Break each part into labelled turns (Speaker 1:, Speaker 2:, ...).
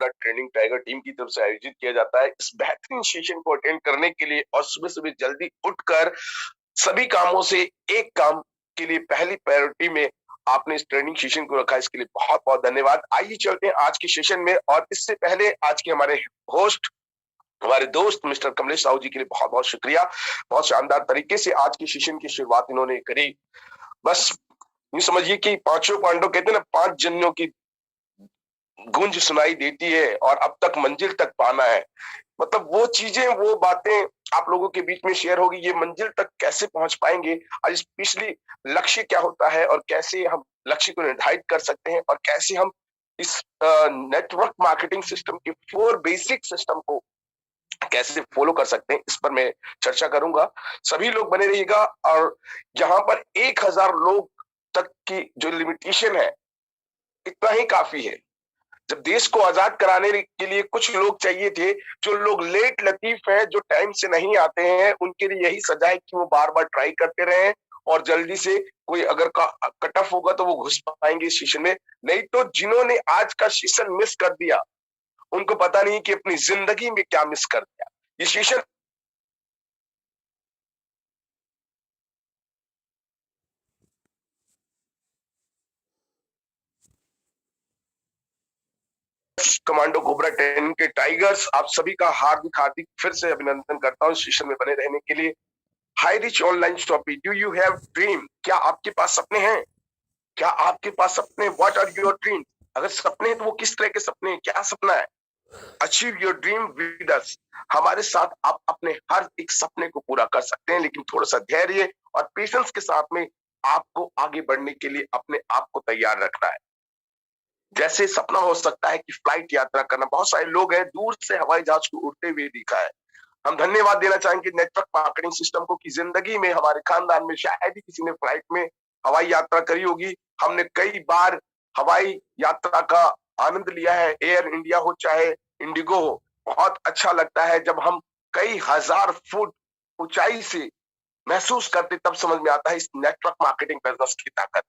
Speaker 1: The training tiger team की तरफ से आयोजित किया जाता है। इस बेहतरीन सेशन को अटेंड करने के लिए और सुबह-सुबह जल्दी उठकर सभी कामों से एक काम के लिए पहली प्रायोरिटी में आपने इस ट्रेनिंग सेशन को रखा, इसके लिए बहुत-बहुत धन्यवाद। आइए चलते हैं आज के सेशन में, और इससे पहले आज के हमारे होस्ट, हमारे दोस्त मिस्टर कमलेश साहू जी के लिए बहुत-बहुत शुक्रिया। बहुत शानदार तरीके से आज के सेशन की शुरुआत इन्होंने करी। बस यूं समझिए कि पांचों पांडव कहते हैं ना, 5 जन्यों की गूंज सुनाई देती है और अब तक मंजिल तक पाना है। मतलब वो चीजें, वो बातें आप लोगों के बीच में शेयर होगी। ये मंजिल तक कैसे पहुंच पाएंगे, आज स्पेशली लक्ष्य क्या होता है और कैसे हम लक्ष्य को निर्धारित कर सकते हैं, और कैसे हम इस नेटवर्क मार्केटिंग सिस्टम के 4 बेसिक सिस्टम को कैसे फॉलो कर सकते हैं, इस पर मैं चर्चा करूंगा। सभी लोग बने रहिएगा। और यहाँ पर 1000 लोग तक की जो लिमिटेशन है, इतना ही काफी है। जब देश को आजाद कराने के लिए कुछ लोग चाहिए थे, जो लोग लेट लतीफ हैं, जो टाइम से नहीं आते हैं, उनके लिए यही सजा है कि वो बार बार ट्राई करते रहे, और जल्दी से कोई अगर कट ऑफ होगा तो वो घुस पाएंगे इस सेशन में। नहीं तो जिन्होंने आज का सेशन मिस कर दिया, उनको पता नहीं कि अपनी जिंदगी में क्या मिस कर दिया। ये सेशन कमांडो कोबरा 10 के टाइगर्स, आप सभी का हार्दिक हार्दिक फिर से अभिनंदन करता हूँ सेशन में बने रहने के लिए। High rich online shopping, do you have dream? क्या आपके पास सपने हैं? क्या आपके पास सपने? What are your dream? अगर सपने हैं तो वो किस तरह के सपने हैं, क्या सपना है? Achieve your dream with us. हमारे साथ आप अपने हर एक सपने को पूरा कर सकते हैं, लेकिन थोड़ा सा धैर्य और पेशेंस के साथ में आपको आगे बढ़ने के लिए अपने आप को तैयार रखना है। जैसे सपना हो सकता है कि फ्लाइट यात्रा करना, बहुत सारे लोग हैं दूर से हवाई जहाज को उड़ते हुए दिखा है। हम धन्यवाद देना चाहेंगे नेटवर्क मार्केटिंग सिस्टम को कि जिंदगी में हमारे खानदान में शायद ही किसी ने फ्लाइट में हवाई यात्रा करी होगी। हमने कई बार हवाई यात्रा का आनंद लिया है, एयर इंडिया हो चाहे इंडिगो हो। बहुत अच्छा लगता है जब हम कई हजार फुट ऊंचाई से महसूस करते, तब समझ में आता है इस नेटवर्क मार्केटिंग बिजनेस की ताकत।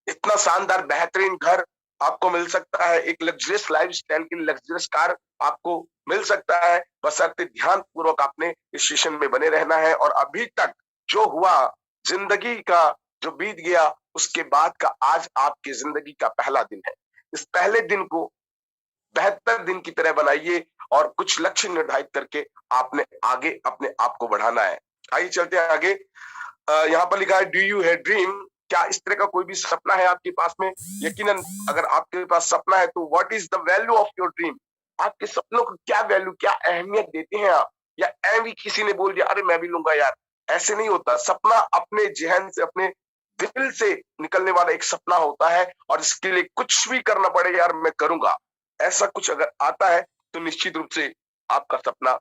Speaker 1: इतना शानदार बेहतरीन घर आपको मिल सकता है, एक लग्जरियस लाइफस्टाइल की लग्जरियस कार आपको मिल सकता है, बशर्ते ध्यान पूर्वक आपने इस सेशन में बने रहना है। और अभी तक जो हुआ, जिंदगी का जो बीत गया, उसके बाद का आज आपकी जिंदगी का पहला दिन है। इस पहले दिन को बेहतर दिन की तरह बनाइए और कुछ लक्ष्य निर्धारित करके आपने आगे अपने आप को बढ़ाना है। आइए चलते हैं आगे। यहाँ पर लिखा है डू यू हैव ड्रीम? क्या इस तरह का कोई भी सपना है आपके पास में? यकीनन अगर आपके पास सपना है तो what is the value of your dream? आपके सपनों को क्या वैल्यू, क्या अहमियत देते हैं आप? या भी किसी ने बोल दिया अरे मैं भी लूंगा यार, ऐसे नहीं होता। सपना अपने जहन से, अपने दिल से निकलने वाला एक सपना होता है, और इसके लिए कुछ भी करना पड़े यार मैं करूंगा, ऐसा कुछ अगर आता है तो निश्चित रूप से आपका सपना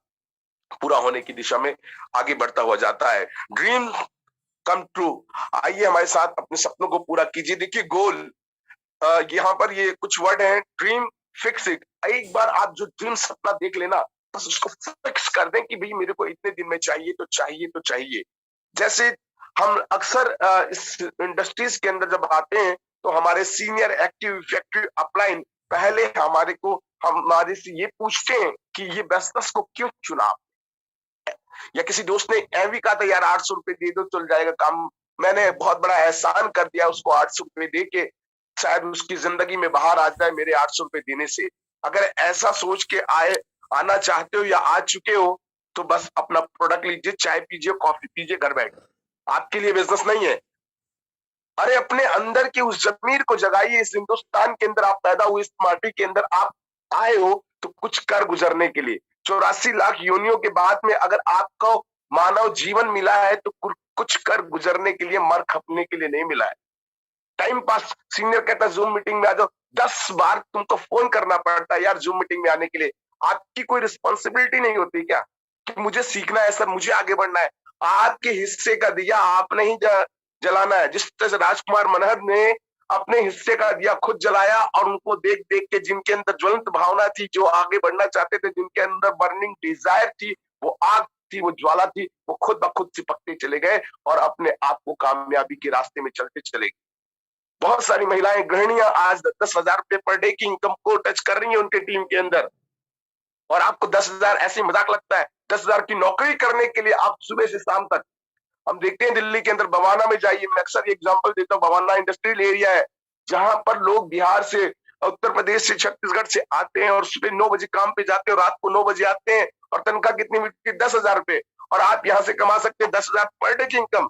Speaker 1: पूरा होने की दिशा में आगे बढ़ता हुआ जाता है। Dream come true. आइए हमारे साथ अपने सपनों को पूरा कीजिए। देखिए गोल, यहाँ पर ये कुछ वर्ड हैं, ड्रीम फिक्स इट। एक बार आप जो ड्रीम सपना देख लेना, बस उसको फिक्स कर दें कि भाई मेरे को इतने दिन में चाहिए तो चाहिए तो चाहिए। जैसे हम अक्सर इस इंडस्ट्रीज के अंदर जब आते हैं तो हमारे सीनियर एक्टिव इफेक्टिव अपलाइन पहले हमारे से ये पूछते हैं कि ये बिजनेस को क्यों चुना। या किसी दोस्त ने भी कहा था यार 800 रुपए दे दो चल जाएगा काम, मैंने बहुत बड़ा एहसान कर दिया उसको 800 रुपए दे के, शायद उसकी जिंदगी में बाहर आ जाए मेरे 800 रुपए देने से। अगर ऐसा सोच के आना चाहते हो या आ चुके हो तो बस अपना प्रोडक्ट लीजिए, चाय पीजिए, कॉफी पीजिए, घर बैठ। आपके लिए बिजनेस नहीं है। अरे अपने अंदर की उस जमीर को जगाइए। इस हिंदुस्तान के अंदर आप पैदा हुए, इस माटी के अंदर आप आए हो तो कुछ कर गुजरने के लिए। 84 लाख योनियों के बाद में अगर आपको मानव जीवन मिला है तो कुछ कर गुजरने के लिए, मर खपने के लिए नहीं मिला है। टाइम पास, सीनियर कहता है जूम मीटिंग में आ जाओ, 10 बार तुमको फोन करना पड़ता है यार जूम मीटिंग में आने के लिए। आपकी कोई रिस्पॉन्सिबिलिटी नहीं होती क्या कि मुझे सीखना है सर, मुझे आगे बढ़ना है? आपके हिस्से का दिया आपने ही जलाना है। जिस तरह से राजकुमार मनहर ने अपने हिस्से का दिया खुद जलाया, और उनको देख देख के जिनके अंदर ज्वलंत भावना थी, जो आगे बढ़ना चाहते थे, जिनके अंदर बर्निंग डिजायर थी, वो आग थी, वो ज्वाला थी, वो खुद ब खुद चिपकते चले गए और अपने आप को कामयाबी के रास्ते में चलते चले गए। बहुत सारी महिलाएं गृहिणियां आज 10,000 रुपए पर डे की इनकम को टच कर रही है उनके टीम के अंदर, और आपको 10,000 ऐसे मजाक लगता है? 10,000 की नौकरी करने के लिए आप सुबह से शाम तक, हम देखते हैं दिल्ली के अंदर बवाना में जाइए, मैं अक्सर एग्जांपल देता हूँ, बवाना इंडस्ट्रियल एरिया है जहां पर लोग बिहार से, उत्तर प्रदेश से, छत्तीसगढ़ से आते हैं और सुबह 9 बजे काम पे जाते हैं और रात को 9 बजे आते हैं, और तनख्वाह कितनी मिलती है? 10,000 रुपए, और आप यहां से कमा सकते हैं 10,000 पर डे की इनकम।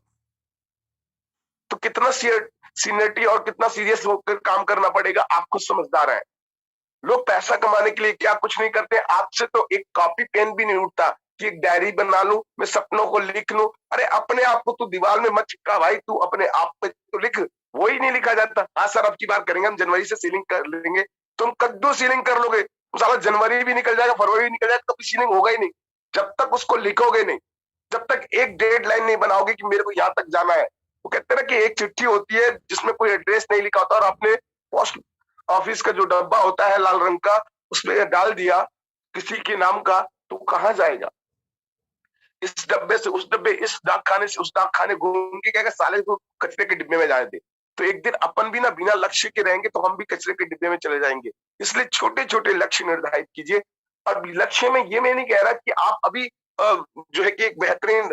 Speaker 1: तो कितना सीनियरिटी और कितना सीरियस होकर काम करना पड़ेगा, आप खुद समझदार हैं। लोग पैसा कमाने के लिए क्या कुछ नहीं करते। आपसे तो एक कॉपी पेन भी नहीं उठता कि एक डायरी बना लूं, मैं सपनों को लिख लूं। अरे अपने आप को तू दीवार में मत चिपका भाई, तू अपने आप पे तो लिख। वो ही नहीं लिखा जाता। हाँ सर, अब की बार करेंगे, हम जनवरी से सीलिंग कर लेंगे। तुम कद्दू सीलिंग कर लोगे, साला जनवरी भी निकल जाएगा, फरवरी भी निकल जाएगा, कभी सीलिंग होगा ही नहीं जब तक उसको लिखोगे नहीं, जब तक एक डेडलाइन नहीं बनाओगे कि मेरे को यहाँ तक जाना है। वो कहते हैं ना कि एक चिट्ठी होती है जिसमें कोई एड्रेस नहीं लिखा होता, और आपने पोस्ट ऑफिस का जो डब्बा होता है लाल रंग का, उसमें डाल दिया किसी के नाम का, तो कहां जाएगा? इस डब्बे से उस डब्बे, इस डाकखाने से उस डाकखाने, घूम के क्या साले को कचरे के डिब्बे में जाए थे। तो एक दिन अपन भी ना बिना लक्ष्य के रहेंगे तो हम भी कचरे के डिब्बे में चले जाएंगे। इसलिए छोटे छोटे लक्ष्य निर्धारित कीजिए। और लक्ष्य में ये मैं नहीं कह रहा कि आप अभी जो है कि एक बेहतरीन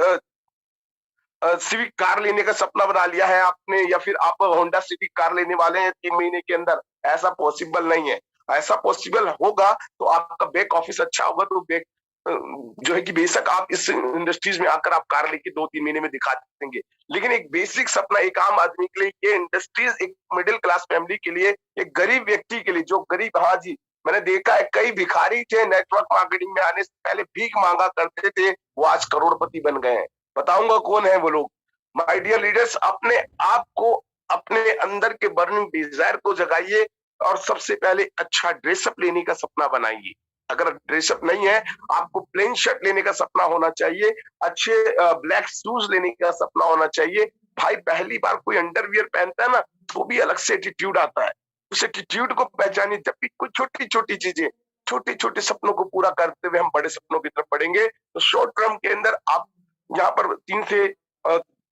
Speaker 1: सिविक कार लेने का सपना बना लिया है आपने, या फिर आप होंडा सिविक कार लेने वाले हैं 3 महीने के अंदर। ऐसा पॉसिबल नहीं है। ऐसा पॉसिबल होगा तो आपका बैक ऑफिस अच्छा होगा, तो बैक जो है कि बेशक आप इस इंडस्ट्रीज में आकर आप कार लेके 2-3 महीने में दिखा देंगे, लेकिन एक बेसिक सपना एक आम आदमी के लिए, ये इंडस्ट्रीज एक मिडिल क्लास फैमिली के लिए, एक गरीब व्यक्ति के लिए, जो गरीब, हाँ जी, मैंने देखा है कई भिखारी थे नेटवर्क मार्केटिंग में आने से पहले भीख मांगा करते थे, वो आज करोड़पति बन गए हैं। बताऊंगा कौन है वो लोग। माय डियर लीडर्स, अपने आप को, अपने अंदर के बर्निंग डिजायर को जगाइए, और सबसे पहले अच्छा ड्रेसअप लेने का सपना बनाइए। अगर ड्रेसअप नहीं है, आपको प्लेन शर्ट लेने का सपना होना चाहिए, अच्छे ब्लैक शूज लेने का सपना होना चाहिए। भाई पहली बार कोई अंडरवियर पहनता है ना, तो भी अलग से एटीट्यूड आता है। उस एटीट्यूड को पहचानिए। जब भी कोई छोटी छोटी चीजें, छोटे छोटे सपनों को पूरा करते हुए हम बड़े सपनों की तरफ बढ़ेंगे, तो शॉर्ट टर्म के अंदर आप यहाँ पर 3 से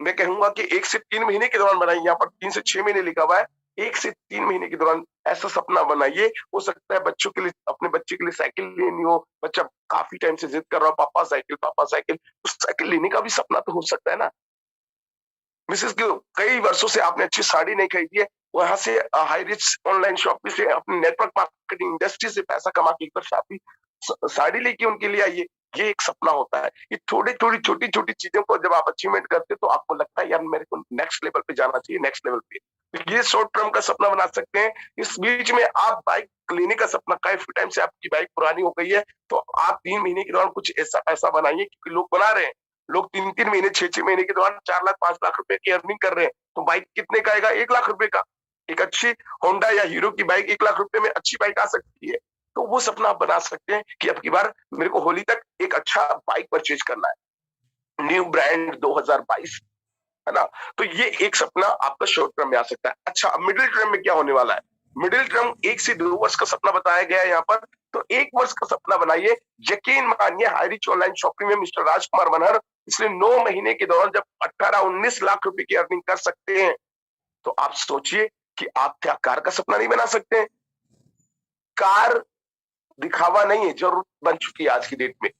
Speaker 1: मैं कहूंगा कि 1 से 3 महीने के दौरान बनाइए। यहाँ पर 3 से 6 महीने लिखा हुआ है। 1 से 3 महीने के दौरान ऐसा सपना बनाइए। हो सकता है बच्चों के लिए, अपने बच्चे के लिए साइकिल लेनी हो, बच्चा काफी टाइम से जिद कर रहा हो, पापा साइकिल, पापा साइकिल, उस साइकिल लेने का भी सपना तो हो सकता है ना। मिसेस की कई वर्षों से आपने अच्छी साड़ी नहीं खरीदी है, वहां से हाई रिच ऑनलाइन शॉपिंग से, अपने नेटवर्क मार्केटिंग इंडस्ट्री से पैसा कमा के एक बार साड़ी लेके उनके लिए आइए। ये एक सपना होता है। ये थोड़ी थोड़ी छोटी छोटी चीजों को जब आप अचीवमेंट करते हो तो आपको लगता है यार मेरे को नेक्स्ट लेवल पे जाना चाहिए, नेक्स्ट लेवल पे। तो ये शॉर्ट टर्म का सपना बना सकते हैं। इस बीच में आप बाइक लेने का सपना, काफी टाइम से आपकी बाइक पुरानी हो गई है, तो आप 3 महीने के दौरान कुछ ऐसा पैसा बनाइए, क्योंकि लोग बना रहे हैं। लोग 3-3 महीने, 6-6 महीने के दौरान 4 लाख 5 लाख रुपए की अर्निंग कर रहे हैं। तो बाइक कितने का आएगा? 1 लाख रुपए का। एक अच्छी होंडा या हीरो की बाइक 1 लाख रुपए में अच्छी बाइक आ सकती है। तो वो सपना आप बना सकते हैं कि अब की बार मेरे को होली तक एक अच्छा बाइक परचेज करना है, न्यू ब्रांड 2022, है ना। तो ये एक सपना आपका शॉर्ट टर्म में आ सकता है। अच्छा, अब मिडिल टर्म में क्या होने वाला है? मिडिल टर्म 1 से 2 वर्ष का सपना बताया गया है यहाँ पर। तो 1 वर्ष का सपना बनाइए। यकीन मानिए, हाई रिच ऑनलाइन शॉपिंग में मिस्टर राजकुमार मनहर पिछले 9 महीने के दौरान जब 18-19 लाख रुपए की अर्निंग कर सकते हैं, तो आप सोचिए कि आप क्या कार का सपना नहीं बना सकते हैं? कार दिखावा नहीं है, जरूरत बन चुकी है आज की डेट में।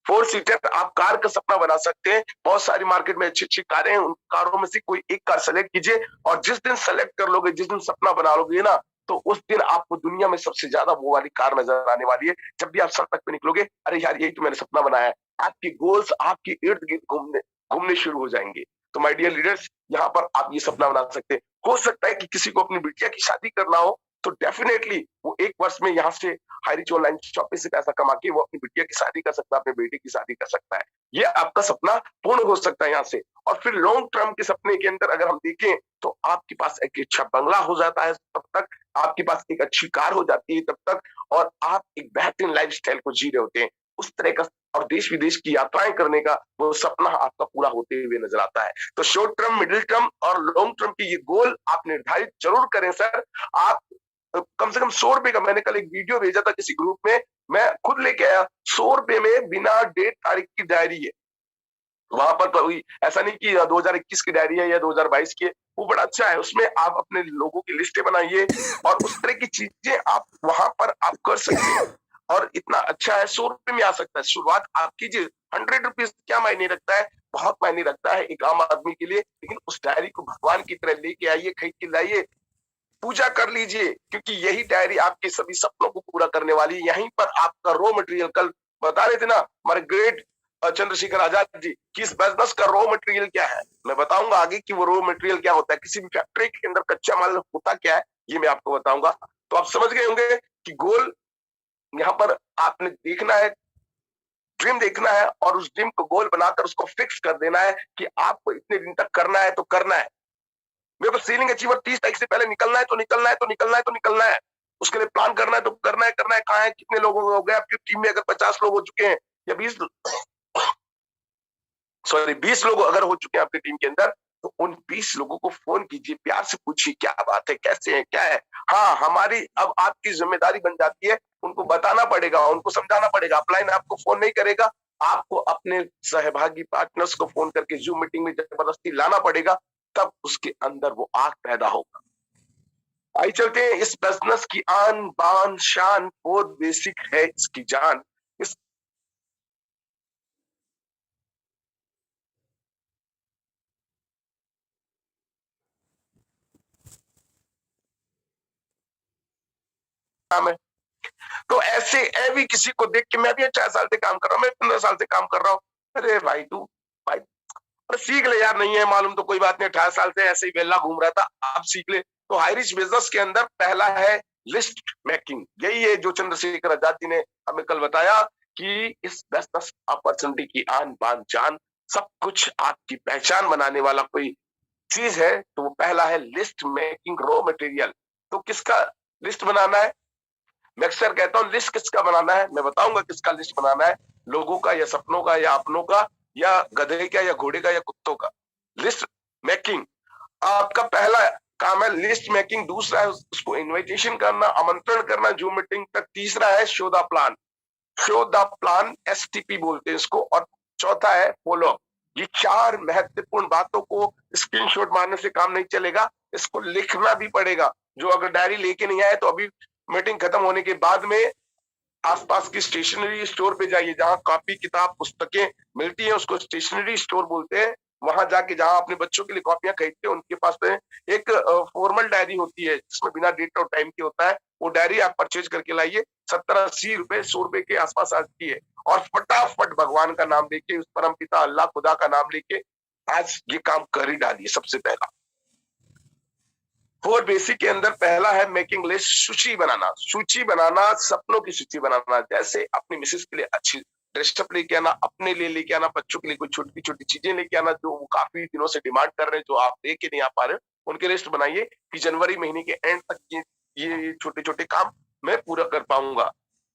Speaker 1: 4 सीटर आप कार का सपना बना सकते हैं। बहुत सारी मार्केट में अच्छी अच्छी कारें हैं, उन कारों में से कोई एक कार सेलेक्ट कीजिए, और जिस दिन सेलेक्ट कर लोगे, जिस दिन सपना बना लोगे ना, तो उस दिन आपको दुनिया में सबसे ज्यादा वो वाली कार नजर आने वाली है। जब भी आप सड़क पे निकलोगे, अरे यार यही तो मैंने सपना बनाया है। आपके गोल्स आपके इर्द गिर्द घूमने घूमने शुरू हो जाएंगे। तो माय डियर लीडर्स, यहाँ पर आप ये सपना बना सकते हैं। हो सकता है कि किसी को अपनी बिटिया की शादी करना हो, तो डेफिनेटली वो 1 वर्ष में यहाँ से हाई रिच ऑनलाइन शॉपिंग से पैसा कमा के वो अपनी बिटिया की शादी कर सकता है, अपने बेटे की शादी कर सकता है। ये आपका सपना पूर्ण हो सकता है यहाँ से। और फिर लॉन्ग टर्म के सपने के अंदर अगर हम देखें, तो आपके पास एक अच्छा बंगला हो जाता है तब तक, आपके पास एक अच्छी कार हो जाती है तब तक, और आप एक बेहतरीन लाइफस्टाइल को जी रहे होते हैं उस तरह का, और देश विदेश की यात्राएं करने का वो सपना आपका पूरा होते हुए नजर आता है। तो शॉर्ट टर्म, मिडिल टर्म और लॉन्ग टर्म के ये गोल आप निर्धारित जरूर करें सर। आप कम से कम 100 रुपए का, मैंने कल एक वीडियो भेजा था किसी ग्रुप में, मैं खुद लेके आया, 100 रुपए में बिना डेट तारीख की डायरी है। वहां पर कोई ऐसा नहीं कि 2021 की डायरी है या 2022 की है, वो बड़ा अच्छा है। उसमें आप अपने लोगों की लिस्टें बनाइए और उस तरह की चीजें आप वहां पर आप कर सकते हैं। और इतना अच्छा है, 100 रुपए में आ सकता है। शुरुआत आप कीजिए। 100 रुपीज क्या मायने रखता है? बहुत मायने रखता है एक आम आदमी के लिए। लेकिन उस डायरी को भगवान की तरह लेके आइए, खरीद के लाइए, पूजा कर लीजिए, क्योंकि यही डायरी आपके सभी सपनों को पूरा करने वाली है। यहीं पर आपका रॉ मटेरियल, कल बता रहे थे ना हमारे ग्रेट चंद्रशेखर आजाद जी कि इस बिजनेस का रॉ मटेरियल क्या है। मैं बताऊंगा आगे कि वो रॉ मटेरियल क्या होता है, किसी भी फैक्ट्री के अंदर कच्चा माल होता क्या है, ये मैं आपको बताऊंगा। तो आप समझ गए होंगे कि गोल यहाँ पर आपने देखना है, ड्रीम देखना है और उस ड्रीम को गोल बनाकर उसको फिक्स कर देना है कि आपको इतने दिन तक करना है तो करना है। मेरे को सीलिंग अचीवर 30 तारीख से पहले निकलना है तो निकलना है तो निकलना है तो निकलना है। उसके लिए प्लान करना है तो करना है, करना है। कहाँ है, कितने लोगों हो गए आपकी टीम में? अगर 50 लोग हो चुके हैं या 20 लोग अगर हो चुके हैं आपकी टीम के अंदर, तो उन 20 लोगों को फोन कीजिए, प्यार से पूछिए क्या बात है, कैसे है, क्या है। हाँ, हमारी अब आपकी जिम्मेदारी बन जाती है, उनको बताना पड़ेगा, उनको समझाना पड़ेगा। अपलाइन आपको फोन नहीं करेगा, आपको अपने सहभागी पार्टनर्स को फोन करके जूम मीटिंग में जबरदस्ती लाना पड़ेगा, तब उसके अंदर वो आग पैदा होगा। आइए चलते हैं। इस बिजनेस की आन बान शान बहुत बेसिक है इसकी जान। इस काम है। तो ऐसे भी किसी को देख के, मैं भी 4 साल से काम कर रहा हूँ, मैं 15 साल से काम कर रहा हूँ। अरे भाई तू भाई, अरे सीख ले यार, नहीं है मालूम तो कोई बात नहीं, 18 साल से ऐसे ही बेला घूम रहा था, आप सीख ले। तो हाई रिच बिजनेस के अंदर पहला है लिस्ट मेकिंग। यही है जो चंद्रशेखर आजाद जी ने हमें कल बताया कि इस बिजनेस अपॉर्चुनिटी की आन बान जान, सब कुछ आपकी पहचान बनाने वाला कोई चीज है तो वो पहला है लिस्ट मेकिंग, रॉ मटेरियल। तो किसका लिस्ट बनाना है? मैं अक्सर कहता हूँ लिस्ट किसका बनाना है, मैं बताऊंगा किसका लिस्ट बनाना है। लोगों का या सपनों का या अपनों का या गधे का या घोड़े का या कुत्तों का। लिस्ट मेकिंग आपका पहला काम है, लिस्ट मेकिंग। दूसरा है उसको इनविटेशन करना, आमंत्रण करना जूम मीटिंग तक। तीसरा है show the plan, show the plan, STP बोलते हैं इसको। और चौथा है फॉलो अप। ये 4 महत्वपूर्ण बातों को स्क्रीनशॉट मारने से काम नहीं चलेगा, इसको लिखना भी पड़ेगा। जो अगर डायरी लेके नहीं आए तो अभी मीटिंग खत्म होने के बाद में आसपास की स्टेशनरी स्टोर पे जाइए, जहाँ कॉपी किताब पुस्तकें मिलती हैं, उसको स्टेशनरी स्टोर बोलते हैं। वहां जाके जहां अपने बच्चों के लिए कॉपियां खरीदते हैं, उनके पास में एक फॉर्मल डायरी होती है जिसमें बिना डेट और टाइम के होता है। वो डायरी आप परचेज करके लाइए, 70-80 रुपए, 100 रुपए के आसपास आती है। और फटाफट भगवान का नाम लेके, उस परम पिता अल्लाह खुदा का नाम लेके आज ये काम कर ही डालिए। सबसे पहला 4 बेसिक के अंदर पहला है मेकिंग लिस्ट, सूची बनाना। सूची बनाना, सपनों की सूची बनाना। जैसे अपनी मिसेस के लिए अच्छी ड्रेसअप लेके आना, अपने लिए लेके आना, बच्चों के लिए कोई छोटी छोटी चीजें लेके आना जो वो काफी दिनों से डिमांड कर रहे हैं, जो आप लेके नहीं आ पा रहे हो, उनके लिस्ट बनाइए कि जनवरी महीने के एंड तक ये छोटे छोटे काम मैं पूरा कर पाऊंगा।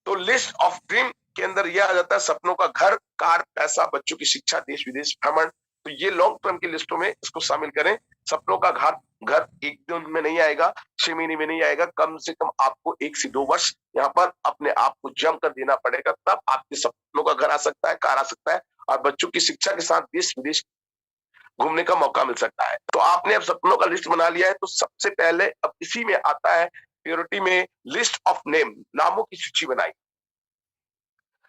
Speaker 1: तो लिस्ट ऑफ ड्रीम के अंदर यह आ जाता है सपनों का घर, कार, पैसा, बच्चों की शिक्षा, देश विदेश भ्रमण। तो ये लॉन्ग टर्म की लिस्टों में इसको शामिल करें। सपनों का घर घर एक दिन में नहीं आएगा, 6 महीने में नहीं आएगा, कम से कम आपको 1 से 2 वर्ष यहाँ पर अपने आप को जम कर देना पड़ेगा, तब आपके सपनों का घर आ सकता है, कार आ सकता है, और बच्चों की शिक्षा के साथ देश विदेश घूमने का मौका मिल सकता है। तो आपने अब सपनों का लिस्ट बना लिया है, तो सबसे पहले अब इसी में आता है प्योरिटी में लिस्ट ऑफ नेम, नामों की सूची बनाई।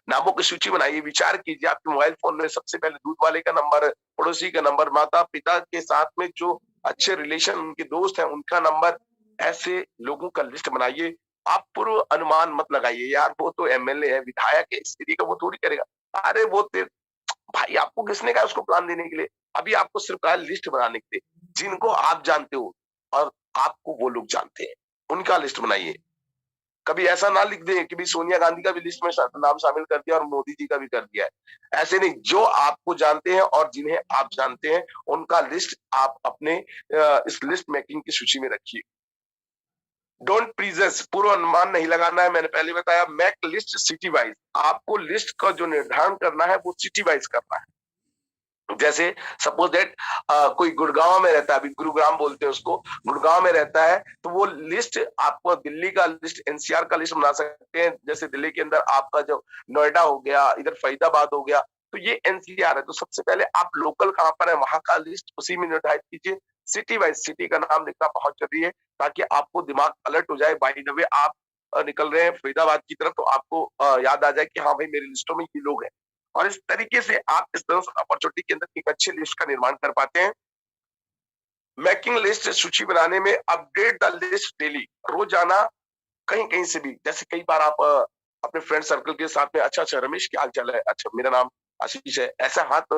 Speaker 1: नामों की सूची बनाइए, विचार कीजिए आपके मोबाइल फोन में सबसे पहले दूध वाले का नंबर, पड़ोसी का नंबर, माता पिता के साथ में जो अच्छे रिलेशन उनके दोस्त हैं उनका नंबर। ऐसे लोगों का लिस्ट बनाइए। आप पूर्व अनुमान मत लगाइए, यार वो तो एमएलए है, विधायक है, इस तरीके का वो थोड़ी करेगा। अरे वो भाई आपको किसने कहा उसको प्लान देने के लिए? अभी आपको सिर्फ कहा लिस्ट बनाने के लिए। जिनको आप जानते हो और आपको वो लोग जानते हैं, उनका लिस्ट बनाइए। कभी ऐसा ना लिख दे कि भाई सोनिया गांधी का भी लिस्ट में नाम शामिल कर दिया और मोदी जी का भी कर दिया है। ऐसे नहीं, जो आपको जानते हैं और जिन्हें आप जानते हैं उनका लिस्ट आप अपने इस लिस्ट मेकिंग की सूची में रखिए। डोंट प्रीजस, पूर्व अनुमान नहीं लगाना है। मैंने पहले बताया मेक लिस्ट सिटी वाइज। आपको लिस्ट का जो निर्धारण करना है वो सिटी वाइज करना है। जैसे सपोज दैट कोई गुड़गांव में रहता है, अभी गुरुग्राम बोलते हैं उसको, गुड़गांव में रहता है, तो वो लिस्ट आपको दिल्ली का लिस्ट, एनसीआर का लिस्ट बना सकते हैं। जैसे दिल्ली के अंदर आपका जो नोएडा हो गया, इधर फरीदाबाद हो गया, तो ये एनसीआर है। तो सबसे पहले आप लोकल कहाँ पर है वहां का लिस्ट उसी में निर्धारित कीजिए। सिटी वाइज सिटी का नाम लिखना बहुत जरूरी है ताकि आपको दिमाग अलर्ट हो जाए। बाय द वे आप निकल रहे हैं फरीदाबाद की तरफ तो आपको याद आ जाए कि हाँ भाई मेरी लिस्टों में ये लोग हैं। और इस तरीके से आप इस तरह से अपॉर्चुनिटी के अंदर एक अच्छी लिस्ट का निर्माण कर पाते हैं। मेकिंग लिस्ट सूची बनाने में अपडेट द लिस्ट डेली, रोजाना कहीं कहीं से भी, जैसे कई बार आप अपने फ्रेंड सर्कल के साथ में अच्छा अच्छा रमेश क्या हाल चाल है, अच्छा मेरा नाम आशीष है, ऐसा हाथ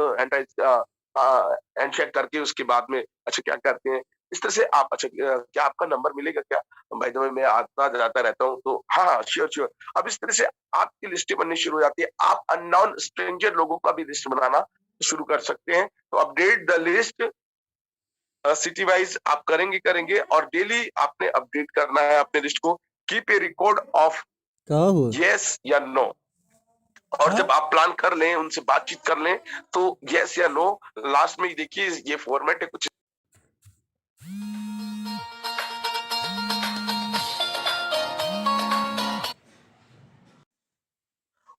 Speaker 1: हैंडशेक करके उसके बाद में अच्छा क्या करते हैं, इस तरह से आप अच्छा क्या आपका नंबर मिलेगा क्या, भाई तो मैं आता जाता रहता हूँ तो हाँ हाँ श्योर श्योर। अब इस तरह से आपकी लिस्टें बननी शुरू हो जाती है। आप अननोन स्ट्रेंजर लोगों का भी लिस्ट बनाना शुरू कर सकते हैं। तो update the list city wise आप करेंगे करेंगे और डेली आपने अपडेट करना है अपने लिस्ट को। Keep a record of yes या नो। और जब आप प्लान कर लें उनसे बातचीत कर लें तो यस या नो लास्ट में देखिए ये फॉर्मेट है कुछ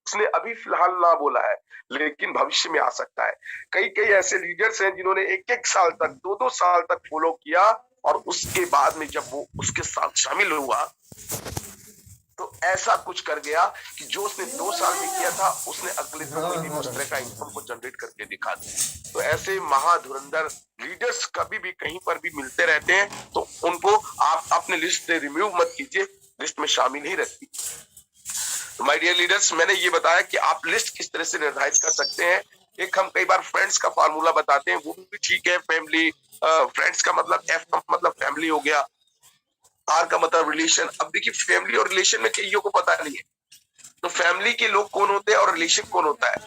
Speaker 1: उसने अभी फिलहाल ना बोला है लेकिन भविष्य में आ सकता है। कई कई ऐसे लीडर्स हैं जिन्होंने एक एक साल तक दो दो साल तक फॉलो किया और उसके बाद में जब वो उसके साथ शामिल हुआ तो ऐसा कुछ कर गया कि जो उसने 2 साल में किया था उसने अगले 2 महीने में उस तरह का इनकम को जनरेट करके दिखा दिया। तो ऐसे महाधुरंधर लीडर्स कभी भी कहीं पर भी मिलते रहते हैं तो उनको आप अपने लिस्ट से रिमूव मत कीजिए, लिस्ट में शामिल ही रखिए। माय डियर लीडर्स, मैंने ये बताया कि आप लिस्ट किस तरह से निर्धारित कर सकते हैं। एक हम कई बार फ्रेंड्स का फार्मूला बताते हैं, वो भी ठीक है। फैमिली फ्रेंड्स का मतलब एफ का मतलब फैमिली हो गया, आर का मतलब रिलेशन। अब देखिए फैमिली और रिलेशन में कईयों को पता नहीं है, तो फैमिली के लोग कौन होते हैं और रिलेशन कौन होता है।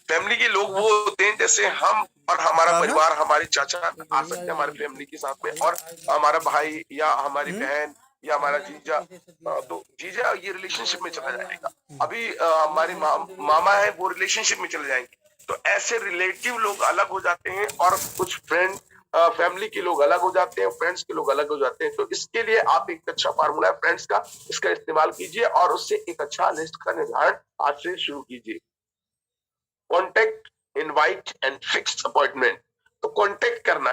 Speaker 1: फैमिली के लोग वो होते हैं जैसे हम और हमारा परिवार, हमारे चाचा आ सकते हैं हमारे फैमिली के साथ में, और हमारा भाई या हमारी बहन या हमारा जीजा, तो जीजा ये रिलेशनशिप में चला जाएगा। अभी हमारे मामा है वो रिलेशनशिप में चले जाएंगे। तो ऐसे रिलेटिव लोग अलग हो जाते हैं और कुछ फ्रेंड फैमिली के लोग अलग हो जाते हैं, फ्रेंड्स के लोग अलग हो जाते हैं। तो इसके लिए आप एक अच्छा फार्मूला है फ्रेंड्स का, इसका इस्तेमाल कीजिए और उससे एक अच्छा लिस्ट का निर्धारण आज से शुरू कीजिए। Contact, invite and fix appointment. तो कॉन्टेक्ट करना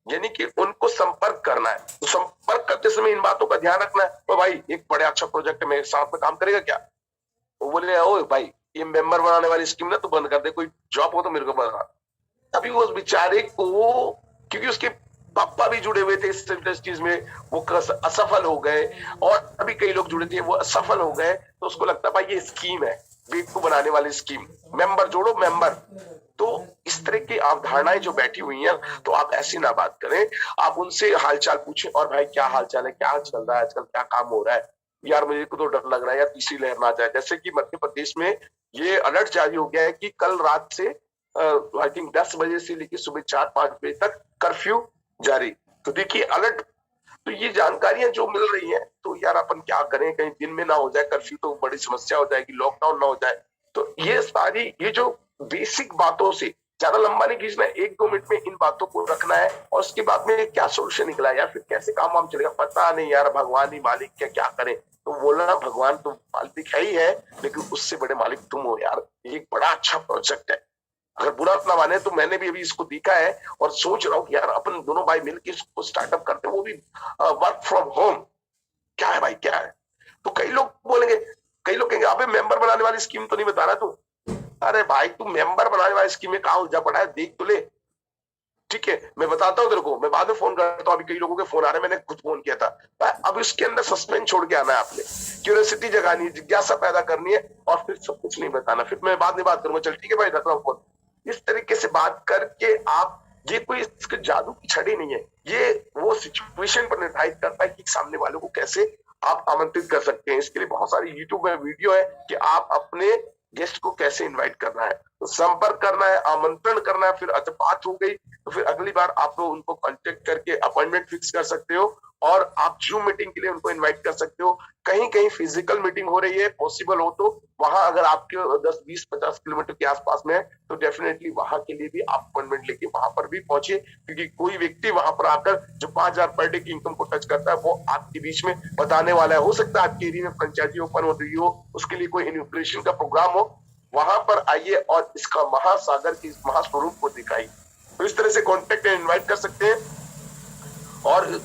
Speaker 1: यानी कि उनको संपर्क करना है। तो संपर्क करते समय इन बातों का ध्यान रखना है। तो भाई एक बड़ा अच्छा प्रोजेक्ट है, मेरे साथ में काम करेगा क्या? वो बोले ओ भाई ये मेंबर बनाने वाली स्कीम ना तो बंद कर दे, कोई जॉब हो तो मेरे को बना। अभी वो बेचारे को, क्योंकि उसके पापा भी जुड़े हुए थे इस इंडस्ट्रीज में, वो असफल हो गए, और अभी कई लोग जुड़े थे वो असफल हो गए, तो उसको लगता भाई ये स्कीम है, बेवकूफ बनाने वाली स्कीम, मेंबर जोड़ो मेंबर। तो इस तरह की अवधारणाएं जो बैठी हुई हैं, तो आप ऐसी ना बात करें, आप उनसे हालचाल पूछें और भाई क्या हालचाल है, क्या चल रहा है आजकल, क्या काम हो रहा है, यार मुझे को तो डर लग रहा है यार तीसरी लहर ना जाए। जैसे कि मध्य प्रदेश में ये अलर्ट जारी हो गया है कि कल रात से आई थिंक 10 बजे से लेकर सुबह 4-5 बजे तक कर्फ्यू जारी। तो देखिए अलर्ट, तो ये जानकारियां जो मिल रही हैं, तो यार अपन क्या करें, कहीं दिन में ना हो जाए कर्फ्यू तो बड़ी समस्या हो जाएगी, लॉकडाउन ना हो जाए। तो ये सारी ये जो बेसिक बातों से ज्यादा लंबा नहीं खींचना है, 1-2 मिनट में इन बातों को रखना है और उसके बाद में क्या सोल्यूशन निकला या फिर कैसे काम वाम चलेगा पता नहीं यार, भगवान ही मालिक, क्या करें। तो बोलना भगवान तो मालिक है ही है, लेकिन उससे बड़े मालिक तुम हो यार। एक बड़ा अच्छा प्रोजेक्ट है, अगर बुरा ना माने तो मैंने भी अभी इसको देखा है और सोच रहा हूँ कि यार अपन दोनों भाई मिलकर इसको स्टार्टअप करते हैं, वो भी वर्क फ्रॉम होम। क्या है भाई क्या है? तो कई लोग बोलेंगे, कई लोग कहेंगे अबे मेंबर बनाने वाली स्कीम तो नहीं बता रहा तू। अरे भाई तू मेंबर बनाने वाली स्कीम में कहाँ उलझा पड़ा है, देख तो ले। ठीक है मैं बताता हूँ तेरे को, मैं बाद में फोन करता हूँ, अभी कई लोगों के फोन आ रहे हैं, मैंने खुद फोन किया था। अब इसके अंदर सस्पेंस छोड़ के आना है आपने, क्यूरियोसिटी जगानी है, जिज्ञासा पैदा करनी है और फिर सब कुछ नहीं बताना। फिर मैं बाद में बात करूंगा, चल ठीक है भाई रख रहा हूँ फोन। इस तरीके से बात करके आप, ये कोई इसके जादू की छड़ी नहीं है, ये वो सिचुएशन पर निर्धारित करता है कि सामने वालों को कैसे आप आमंत्रित कर सकते हैं। इसके लिए बहुत सारी यूट्यूब में वीडियो है कि आप अपने गेस्ट को कैसे इनवाइट करना है। तो संपर्क करना है, आमंत्रण करना है, फिर अच्छा बात हो गई तो फिर अगली बार आप उनको कांटेक्ट करके अपॉइंटमेंट फिक्स कर सकते हो और आप जूम मीटिंग के लिए उनको इनवाइट कर सकते हो। कहीं कहीं फिजिकल मीटिंग हो रही है, पॉसिबल हो तो वहां, अगर आपके 10-20-50 किलोमीटर के आसपास में है तो डेफिनेटली वहां के लिए भी आप अपॉइंटमेंट लेके वहां पर भी पहुंचे, क्योंकि कोई व्यक्ति वहां पर आकर जो 5,000 पर डे की इनकम को टच करता है वो आपके बीच में बताने वाला है। हो सकता है आपके एरिया में फ्रेंचाइजी ओपन हो रही हो, उसके लिए कोई इनॉग्रेशन का प्रोग्राम हो, वहां पर आइए और इसका महासागर की इस महास्वरूप को दिखाइए। तो इस तरह से कॉन्टेक्ट एंड इन्वाइट कर सकते हैं। और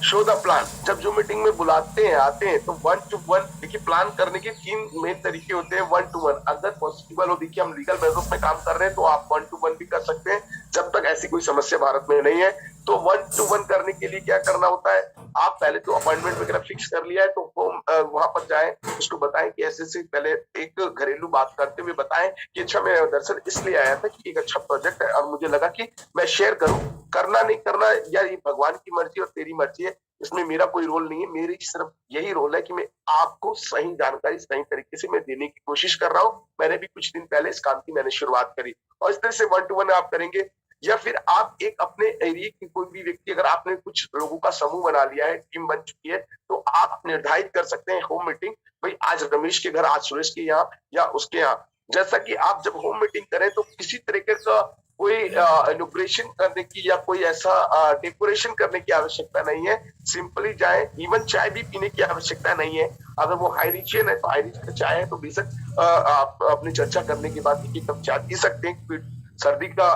Speaker 1: शो द प्लान, जब जो मीटिंग में बुलाते हैं आते हैं तो 1 to 1, देखिए प्लान करने के 3 मेन तरीके होते हैं। 1 to 1 अगर पॉसिबल हो, देखिए हम लीगल बिजनेस में काम कर रहे हैं तो आप 1 to 1 भी कर सकते हैं, जब तक ऐसी कोई समस्या भारत में नहीं है। तो 1 to 1 करने के लिए क्या करना होता है, आप पहले तो अपॉइंटमेंट वगैरह फिक्स कर लिया है तो वहां पर जाएं, उसको बताएं कि ऐसे से पहले एक घरेलू बात करते हुए बताएं कि अच्छा मैं दरअसल इसलिए आया था कि एक अच्छा प्रोजेक्ट है और मुझे लगा कि मैं शेयर करूं, करना नहीं करना या ये भगवान की मर्जी और तेरी मर्जी है, इसमें मेरा कोई रोल नहीं है। मेरी सिर्फ यही रोल है कि मैं आपको सही जानकारी सही तरीके से मैं देने की कोशिश कर रहा हूँ। मैंने भी कुछ दिन पहले इस काम की मैंने शुरुआत करी और इस तरह से 1 to 1 आप करेंगे। या फिर आप एक अपने एरिया की कोई भी व्यक्ति, अगर आपने कुछ लोगों का समूह बना लिया है, टीम बन चुकी है, तो आप निर्धारित कर सकते हैं होम मीटिंग, भाई आज रमेश के घर, आज सुरेश के यहाँ या उसके यहाँ। जैसा कि आप जब होम मीटिंग करें तो किसी तरीके का कोई इनॉग्रेशन करने की या कोई ऐसा डेकोरेशन करने की आवश्यकता नहीं है। सिंपली जाए, इवन चाय भी पीने की आवश्यकता नहीं है। अगर वो हाई रिचियन है तो हाई रिच का चाय है तो बेशक आप अपनी चर्चा करने के बाद एक कप चाय पी सकते हैं क्योंकि सर्दी का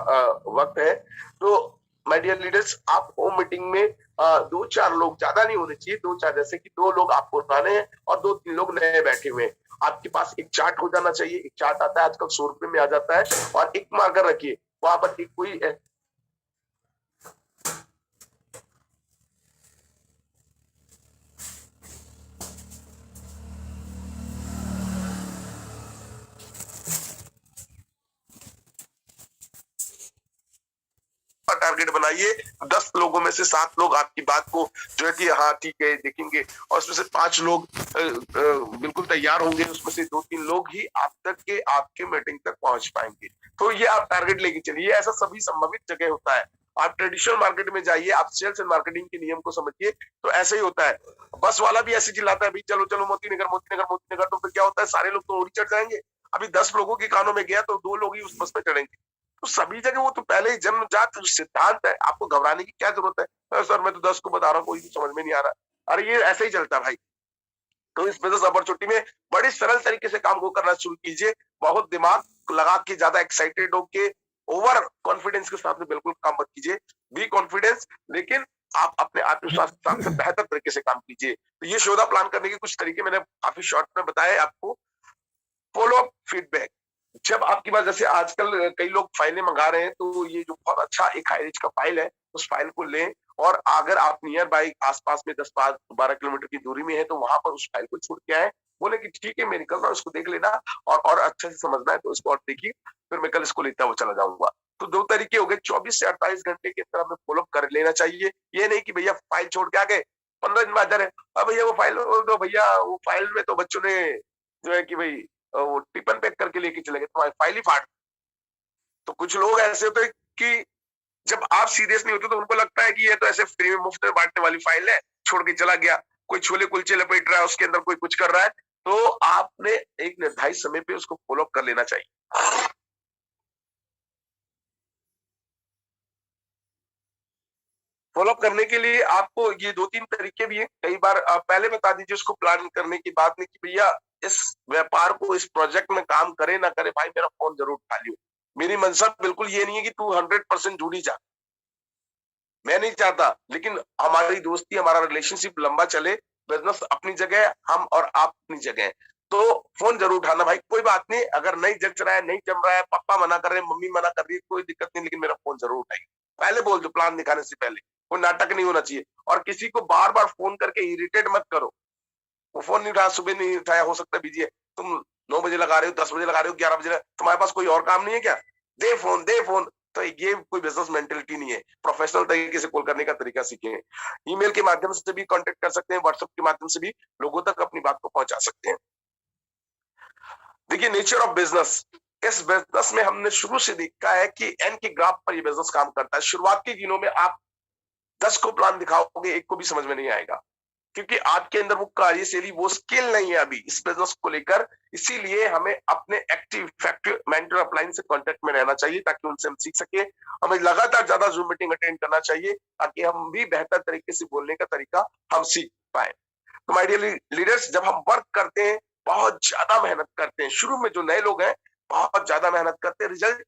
Speaker 1: वक्त है। तो माय डियर लीडर्स, आप होम मीटिंग में 2-4 लोग, ज्यादा नहीं होने चाहिए, 2-4, जैसे कि 2 लोग आप पुराने हैं और 2-3 लोग नए बैठे हुए हैं। आपके पास एक चार्ट हो जाना चाहिए। एक चार्ट आता है आजकल 100 रुपए में आ जाता है, और एक मार्कर रखिए वहां पर कोई टारगेट बनाइए। 10 लोगों में से 7 लोग आपकी बात को जो है कि हाँ ठीक है देखेंगे, और उसमें से 5 लोग बिल्कुल तैयार होंगे, उसमें से 2-3 लोग ही आप तक के आपके मीटिंग तक पहुंच पाएंगे। तो ये आप टारगेट लेके चलिए। ऐसा सभी संभावित जगह होता है। आप ट्रेडिशनल मार्केट में जाइए, आप सेल्स एंड मार्केटिंग के नियम को समझिए, तो ऐसे ही होता है। बस वाला भी ऐसे चिल्लाता है, भाई चलो चलो मोती नगर मोती नगर मोती नगर, तो फिर क्या होता है, सारे लोग तो उड़ी चढ़ जाएंगे। अभी 10 लोगों के कानों में गया तो 2 लोग ही उस बस में चढ़ेंगे। तो सभी जगह वो तो पहले ही जन्मजात सिद्धांत है, आपको घबराने की क्या जरूरत है। सर मैं तो 10 को बता रहा हूँ, कोई समझ में नहीं आ रहा। अरे ये ऐसे ही चलता है भाई। तो इस बिजनेस अपॉर्चुनिटी में बड़े सरल तरीके से काम को करना शुरू कीजिए। बहुत दिमाग लगा के, ज्यादा एक्साइटेड होके, ओवर कॉन्फिडेंस के साथ में बिल्कुल काम मत कीजिए। बी कॉन्फिडेंस, लेकिन आप अपने आत्मविश्वास के साथ से बेहतर तरीके से काम कीजिए। तो ये शोधा प्लान करने के कुछ तरीके मैंने काफी शॉर्ट में बताए आपको। फॉलो अप फीडबैक, जब आपके पास, जैसे आजकल कई लोग फाइलें मंगा रहे हैं, तो ये जो बहुत अच्छा एक हाईरिच का फाइल है, उस फाइल को लें, और अगर आप नियर बाई आसपास में 10-12 किलोमीटर की दूरी में है तो वहां पर उस फाइल को छोड़ के आए। बोले कि ठीक है मैं निकल रहा हूँ, इसको देख लेना, और अच्छे से समझना है तो इसको और देखिए, फिर मैं कल इसको लेता हुआ चला जाऊंगा। तो 2 तरीके हो गए। 24 से 48 घंटे के अंदर हमें फॉलो कर लेना चाहिए। ये नहीं कि भैया फाइल छोड़ के आ गए, 15 दिन बाद अब भैया वो फाइल दो, भैया वो फाइल में तो बच्चों ने जो है कि भाई वो टिफिन पैक करके लेके चले गए, तुम्हारी फाइल ही फाड़। तो कुछ लोग ऐसे होते हैं कि जब आप सीरियस नहीं होते तो उनको लगता है कि ये तो ऐसे फ्री में मुफ्त में बांटने वाली फाइल है, छोड़ के चला गया। कोई छोले कुलचे लपेट रहा है, उसके अंदर कोई कुछ कर रहा है। तो आपने एक निर्धारित समय पे उसको फॉलो कर लेना चाहिए। फॉलो करने के लिए आपको ये 2-3 तरीके भी है। कई बार पहले बता दीजिए उसको प्लान करने की बात नहीं कि भैया इस व्यापार को, इस प्रोजेक्ट में काम करे ना करे, भाई मेरा फोन जरूर उठा लियो। मेरी मंशा बिल्कुल ये नहीं है कि तू 100% जुड़ी जा, मैं नहीं चाहता, लेकिन हमारी दोस्ती, हमारा रिलेशनशिप लंबा चले, बिजनेस अपनी जगह, हम और आप अपनी जगह। तो फोन जरूर उठाना भाई, कोई बात नहीं, अगर नहीं जच रहा है, नहीं जम रहा है, पापा मना कर रहे हैं, मम्मी मना कर रही है, कोई दिक्कत नहीं, लेकिन मेरा फोन जरूर उठाइए। पहले बोल दो, प्लान दिखाने से पहले। कोई नाटक नहीं होना चाहिए। और किसी को बार बार फोन करके इरिटेट मत करो। वो फोन नहीं उठाया, सुबह नहीं उठाया, हो सकता है बिजी है, तुम 9 बजे लगा रहे हो, 10 बजे लगा रहे हो, 11 बजे, तुम्हारे पास कोई और काम नहीं है क्या, दे फोन दे फोन। तो ये कोई बिजनेस मेंटेलिटी नहीं है। प्रोफेशनल तरीके से कॉल करने का तरीका सीखें। ईमेल के माध्यम से भी कांटेक्ट कर सकते हैं, व्हाट्सएप के माध्यम से भी लोगों तक अपनी बात को पहुंचा सकते हैं। देखिए नेचर ऑफ बिजनेस, इस बिजनेस में हमने शुरू से देखा है कि एन के ग्राफ पर ये बिजनेस काम करता है। शुरुआत के दिनों में आप 10 को प्लान दिखाओगे, एक को भी समझ में नहीं आएगा, क्योंकि आपके अंदर वो कार्यशैली, वो स्किल नहीं है अभी इस बिजनेस को लेकर। इसीलिए हमें अपने एक्टिव इफेक्टिव मेंटर अपलाइन से कांटेक्ट में रहना चाहिए, ताकि उनसे हम सीख सके। हमें लगातार ज्यादा जूम मीटिंग अटेंड करना चाहिए, ताकि हम भी बेहतर तरीके से बोलने का तरीका हम सीख पाए। तो माय डियर लीडर्स, जब हम वर्क करते हैं, बहुत ज्यादा मेहनत करते हैं। शुरू में जो नए लोग हैं बहुत ज्यादा मेहनत करते हैं, रिजल्ट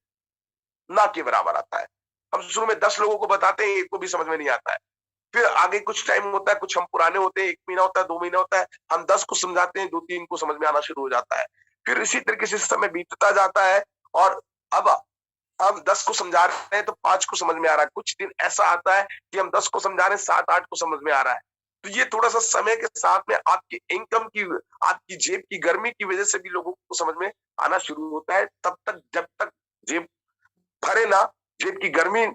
Speaker 1: ना के बराबर आता है। हम शुरू में 10 लोगों को बताते हैं, एक को भी समझ में नहीं आता है। फिर आगे कुछ टाइम होता है, कुछ हम पुराने होते हैं, 1 महीना होता है, 2 महीना होता है, हम 10 को समझाते हैं, 2-3 को समझ में आना शुरू हो जाता है। फिर इसी तरीके से समय बीतता जाता है और अब हम 10 को समझा रहे हैं तो 5 को समझ में आ रहा है। कुछ दिन ऐसा आता है कि हम 10 को समझा रहे हैं, 7-8 को समझ में आ रहा है। तो ये थोड़ा-सा समय के साथ में आपकी इनकम की, आपकी जेब की गर्मी की वजह से भी लोगों को समझ में आना शुरू होता है। तब तक जब तक जेब भरे ना, जेब की गर्मी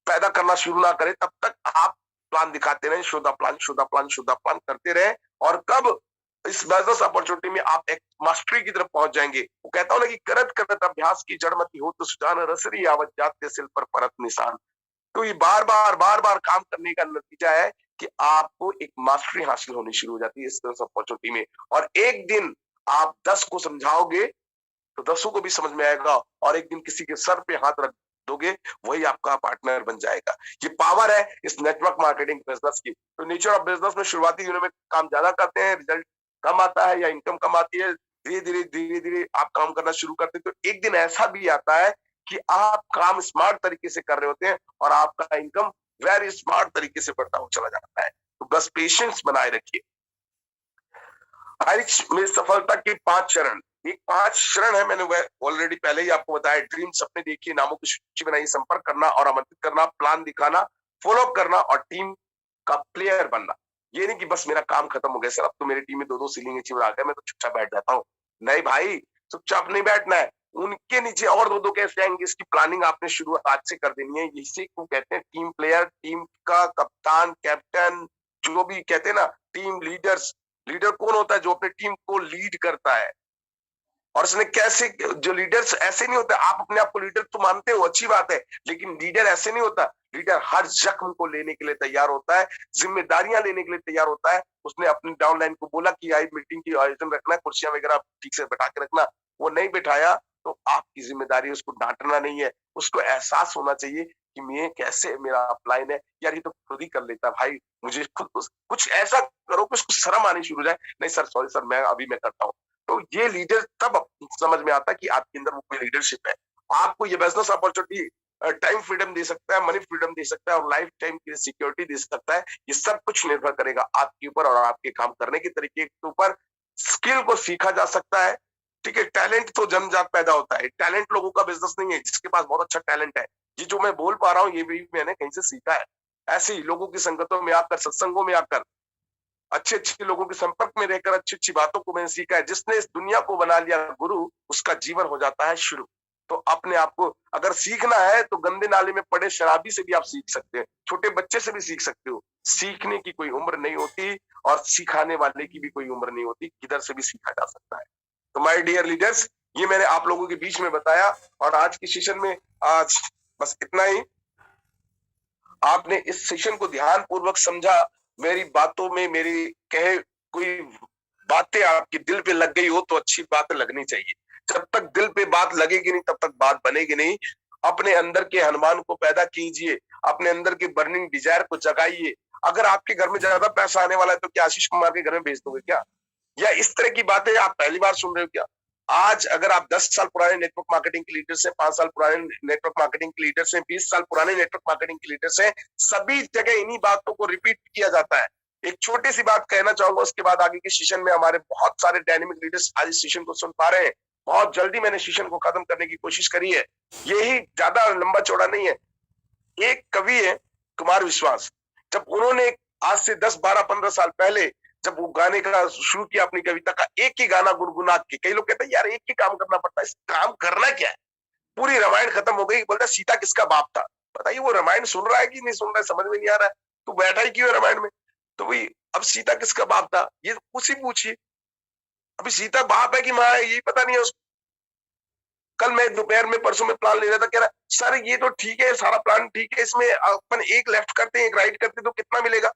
Speaker 1: पैदा करना शुरू ना करे, तब तक आप प्लान दिखाते रहें, show the plan, show the plan, show the plan करते रहें और कब इस बिज़नेस अपॉर्च्युनिटी में आप एक मास्टरी की तरफ पहुंच जाएंगे। वो कहता हूं ना कि करत करत अभ्यास की जड़ मती हो तो सुजान रसरी आवत जाते सिल पर परत निशान। तो ये बार-बार काम करने का नतीजा है कि आपको एक मास्टरी हासिल होनी शुरू हो जाती है इस बिज़नेस अपॉर्च्युनिटी में और एक दिन आप 10 को समझाओगे तो 10 को भी समझ में आएगा और एक दिन किसी के सर पे हाथ रख दोगे, वही आपका पार्टनर बन जाएगा। ये पावर है इस नेटवर्क मार्केटिंग बिज़नेस की। तो नेचर ऑफ बिज़नेस में शुरुआती दिनों में काम ज़्यादा करते हैं, रिजल्ट कम आता है या इनकम कम आती है। धीरे-धीरे आप काम करना शुरू करते हैं तो एक दिन ऐसा भी आता है कि आप काम स्मार्ट तरीके से कर रहे होते हैं और आपका इनकम वेरी स्मार्ट तरीके से बढ़ता हुआ चला जाता है। तो बस पेशेंस बनाए रखिए। आइरिश में सफलता के 5 चरण। ये 5 चरण है, मैंने ऑलरेडी पहले ही आपको बताया। ड्रीम, सपने देखिए, नामों की सूची बनाइए, संपर्क करना और आमंत्रित करना, प्लान दिखाना, फॉलो अप करना और टीम का प्लेयर बनना। ये नहीं कि बस मेरा काम खत्म हो गया सर, अब तो मेरी टीम में 2-2 सीलिंग अचीवर आ गए, मैं तो चुपचाप बैठ जाता हूँ। नहीं भाई, चुपचाप नहीं बैठना है। उनके नीचे और 2-2 कैसे आएंगे, इसकी प्लानिंग आपने शुरुआत आज से कर देनी है। इसी को कहते हैं टीम प्लेयर, टीम का कप्तान, कैप्टन, जो भी कहते हैं ना, टीम लीडर्स। लीडर कौन होता है? जो अपनी टीम को लीड करता है। और इसने कैसे, जो लीडर्स ऐसे नहीं होते, आप अपने आप को लीडर तो मानते हो, अच्छी बात है, लेकिन लीडर ऐसे नहीं होता। लीडर हर जख्म को लेने के लिए तैयार होता है, जिम्मेदारियां लेने के लिए तैयार होता है। उसने अपनी डाउनलाइन को बोला कि आई मीटिंग की आयोजन रखना, कुर्सियां वगैरह ठीक से बैठा के रखना, वो नहीं बैठाया तो आपकी जिम्मेदारी उसको डांटना नहीं है। उसको एहसास होना चाहिए कि मैं कैसे, मेरा अपलाइन है यार, ये तो खुद ही कर लेता भाई, मुझे खुद कुछ ऐसा करो कि उसको शर्म आनी शुरू हो जाए। नहीं सर, सॉरी सर, मैं करता हूँ। तो ये लीडर तब समझ में आता है कि आपके अंदर वो कोई लीडरशिप है। आपको ये बिजनेस अपॉर्चुनिटी टाइम फ्रीडम दे सकता है, मनी फ्रीडम दे सकता है और लाइफ टाइम की सिक्योरिटी दे सकता है। ये सब कुछ निर्भर करेगा आपके ऊपर और आपके काम करने के तरीके के ऊपर। स्किल को सीखा जा सकता है, ठीक है। टैलेंट तो जन्मजात पैदा होता है, टैलेंट लोगों का बिजनेस नहीं है। जिसके पास बहुत अच्छा टैलेंट है, ये जो मैं बोल पा रहा हूँ, ये भी मैंने कहीं से सीखा है। ऐसे ही लोगों की संगतों में आकर, सत्संगों में आकर, अच्छे-अच्छे लोगों के संपर्क में रहकर अच्छी-अच्छी बातों को मैंने सीखा है। जिसने इस दुनिया को बना लिया गुरु, उसका जीवन हो जाता है शुरू। तो अपने आप को अगर सीखना है तो गंदे नाले में पड़े शराबी से भी आप सीख सकते हैं, छोटे बच्चे से भी सीख सकते हो। सीखने की कोई उम्र नहीं होती और सिखाने वाले की भी कोई उम्र नहीं होती, किधर से भी सीखा जा सकता है। तो माय डियर लीडर्स, ये मैंने आप लोगों के बीच में बताया और आज की सेशन में आज बस इतना ही। आपने इस सेशन को ध्यान पूर्वक समझा, मेरी बातों में, मेरी कहे कोई बातें आपके दिल पे लग गई हो तो अच्छी बात लगनी चाहिए। जब तक दिल पे बात लगेगी नहीं, तब तक बात बनेगी नहीं। अपने अंदर के हनुमान को पैदा कीजिए, अपने अंदर के बर्निंग डिजायर को जगाइए। अगर आपके घर में ज्यादा पैसा आने वाला है तो क्या आशीष कुमार के घर में भेज दोगे क्या? या इस तरह की बातें आप पहली बार सुन रहे हो क्या? आज अगर आप 10 साल पुराने नेटवर्क मार्केटिंग के लीडर्स हैं, 5 साल पुराने नेटवर्क मार्केटिंग के लीडर्स हैं, 20 साल पुराने नेटवर्क मार्केटिंग के लीडर्स हैं, सभी जगह इन्हीं बातों को रिपीट किया जाता है। एक छोटी सी बात कहना चाहूंगा, उसके बाद आगे के सेशन में हमारे बहुत सारे डायनेमिक लीडर्स आज इस सेशन को सुन पा रहे हैं। बहुत जल्दी मैंने सेशन को खत्म करने की कोशिश करी है, यही ज्यादा लंबा चौड़ा नहीं है। एक कवि है कुमार विश्वास, जब उन्होंने आज से 10, 12, 15 साल पहले जब वो गाने का शुरू किया अपनी कविता का, एक ही गाना गुनगुना के, कई लोग कहते हैं यार एक ही काम करना पड़ता है, इस काम करना क्या है? पूरी रामायण खत्म हो गई, बोलता सीता किसका बाप था? बताइए, वो रामायण सुन रहा है कि नहीं सुन रहा है, समझ में नहीं आ रहा है। तो बैठा ही क्यों है रामायण में? तो वही, अब सीता किसका बाप था ये उसी पूछिए। अभी सीता बाप है कि माँ है, यही पता नहीं है उसको। कल मैं दोपहर में, परसों में प्लान ले रहा था, कह रहा सर ये तो ठीक है, सारा प्लान ठीक है, इसमें अपन एक लेफ्ट करते हैं, एक राइट करते हैं, तो कितना मिलेगा?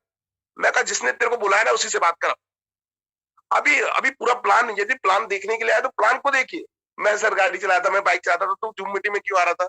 Speaker 1: मैं कहा जिसने तेरे को बुलाया ना उसी से बात कर। अभी अभी पूरा प्लान, यदि प्लान देखने के लिए आया तो प्लान को देखिए। मैं सर गाड़ी चलाता, मैं बाइक चलाता था, तो जूम मीटिंग में क्यों आ रहा था?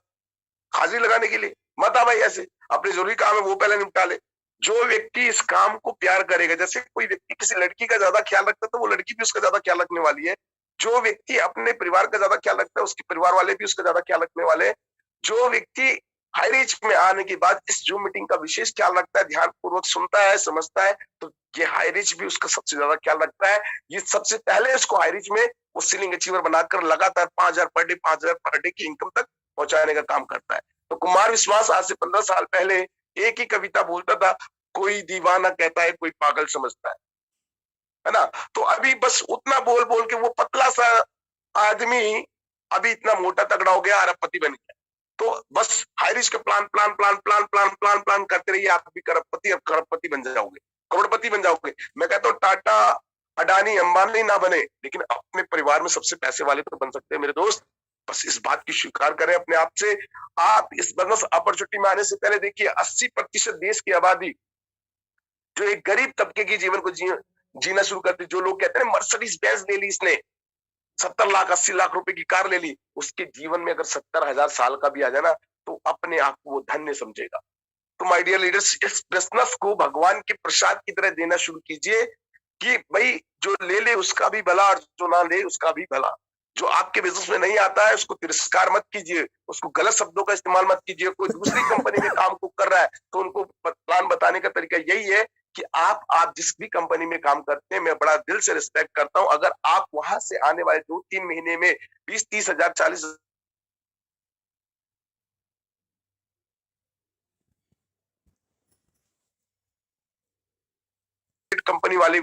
Speaker 1: हाजिरी लगाने के लिए मत आ भाई। ऐसे अपने जरूरी काम है वो पहले निपटा ले। जो व्यक्ति इस काम को प्यार करेगा, जैसे कोई व्यक्ति किसी लड़की का ज्यादा ख्याल रखता है तो वो लड़की भी उसका ज्यादा ख्याल रखने वाली है। जो व्यक्ति अपने परिवार का ज्यादा ख्याल रखता है, उसके परिवार वाले भी उसका ज्यादा ख्याल रखने वाले हैं। जो व्यक्ति हाई रीच में आने के बाद इस जूम मीटिंग का विशेष ख्याल रखता है, ध्यानपूर्वक सुनता है, समझता है, तो ये हाई रीच भी उसका सबसे ज्यादा ख्याल रखता है। ये सबसे पहले उसको हाई रीच में वो सीलिंग अचीवर बनाकर लगातार 5,000 पर डे 5,000 पर डे की इनकम तक पहुंचाने का काम करता है। तो कुमार विश्वास आज से 15 साल पहले एक ही कविता बोलता था, कोई दीवाना कहता है, कोई पागल समझता है ना? तो अभी बस उतना बोल बोल के वो पतला सा आदमी अभी इतना मोटा तगड़ा हो गया, अरबपति बन गया। तो बस high risk plan plan plan plan plan plan plan करते रहिए, आप भी करोड़पति और करोड़पति बन जाओगे, करोड़पति बन जाओगे। मैं कहता हूँ टाटा, अडानी, अंबानी ना बने, लेकिन अपने परिवार में सबसे पैसे वाले तो बन सकते हैं मेरे दोस्त। बस इस बात की स्वीकार करें अपने आप से। आप इस बिजनेस अपॉर्चुनिटी में आने से पहले देखिए 80% देश की आबादी जो एक गरीब तबके की जीवन को जीना शुरू करती, जो लोग कहते हैं मर्सिडीज बेंज ले ली इसने, 70 लाख 80 लाख रुपए की कार ले ली, उसके जीवन में अगर 70,000 साल का भी आ जाए ना, तो अपने आप को वो धन्य समझेगा। तो माय डियर लीडर्स, इस बिजनेस को भगवान के प्रसाद की तरह देना शुरू कीजिए कि भाई जो ले ले उसका भी भला और जो ना ले उसका भी भला। जो आपके बिजनेस में नहीं आता है उसको तिरस्कार मत कीजिए, उसको गलत शब्दों का इस्तेमाल मत कीजिए। कोई दूसरी कंपनी में काम को कर रहा है तो उनको प्लान बताने का तरीका यही है कि आप जिस भी कंपनी में काम करते हैं, मैं बड़ा दिल से रिस्पेक्ट करता हूं, अगर आप वहां से आने वाले 2-3 महीने में 20-30 हजार 40 कंपनी वाले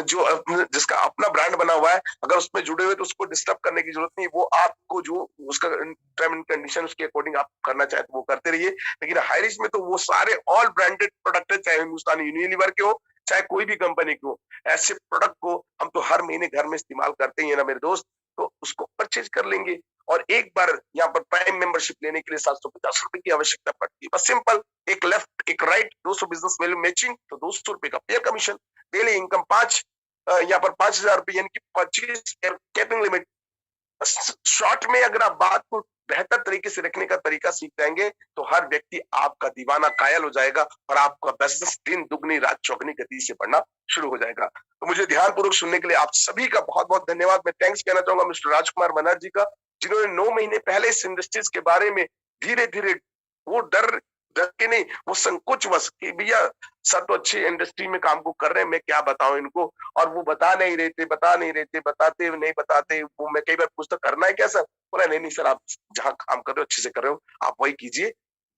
Speaker 1: जो जिसका अपना ब्रांड बना हुआ है, अगर उसमें जुड़े हुए तो उसको डिस्टर्ब करने की जरूरत नहीं। वो आपको जो उसका टर्म एंड कंडीशन उसके अकॉर्डिंग आप करना चाहे तो वो करते रहिए। लेकिन हाई रिस्क में तो वो सारे ऑल ब्रांडेड प्रोडक्ट है, चाहे हिंदुस्तानी यूनिलीवर के हो चाहे कोई भी कंपनी के हो, ऐसे प्रोडक्ट को हम तो हर महीने घर में इस्तेमाल करते ही है ना मेरे दोस्त, तो उसको परचेज कर लेंगे। और एक बार यहाँ पर प्राइम मेंबरशिप लेने के लिए 750 रुपए की आवश्यकता पड़ती है। बस सिंपल, एक लेफ्ट एक राइट, 200 बिजनेस वैल्यू मैचिंग, तो 200 रुपए का पेयर कमीशन, डेली इनकम 5, यहाँ पर 5,000 रुपए, यानी कि 25 कैपिंग लिमिट। शॉर्ट में अगर आप बात को बेहतर तरीके से रखने का तरीका सीख जाएंगे तो हर व्यक्ति आपका दीवाना कायल हो जाएगा और आपका बिजनेस दिन दुगनी रात चौगनी गति से बढ़ना शुरू हो जाएगा। तो मुझे ध्यानपूर्वक सुनने के लिए आप सभी का बहुत बहुत धन्यवाद। मैं थैंक्स कहना चाहूंगा मिस्टर राजकुमार बनर्जी का, जिन्होंने 9 महीने पहले इस इंडस्ट्रीज के बारे में धीरे धीरे, वो डर के नहीं, वो संकोच बस कि भैया सर तो अच्छी इंडस्ट्री में काम को कर रहे हैं, मैं क्या बताऊं इनको, और वो बता नहीं रहे थे, बताते नहीं बताते। वो मैं कई बार पूछता करना है क्या सर, बोला नहीं नहीं सर, आप जहाँ काम कर रहे हो अच्छे से कर रहे हो, आप वही कीजिए।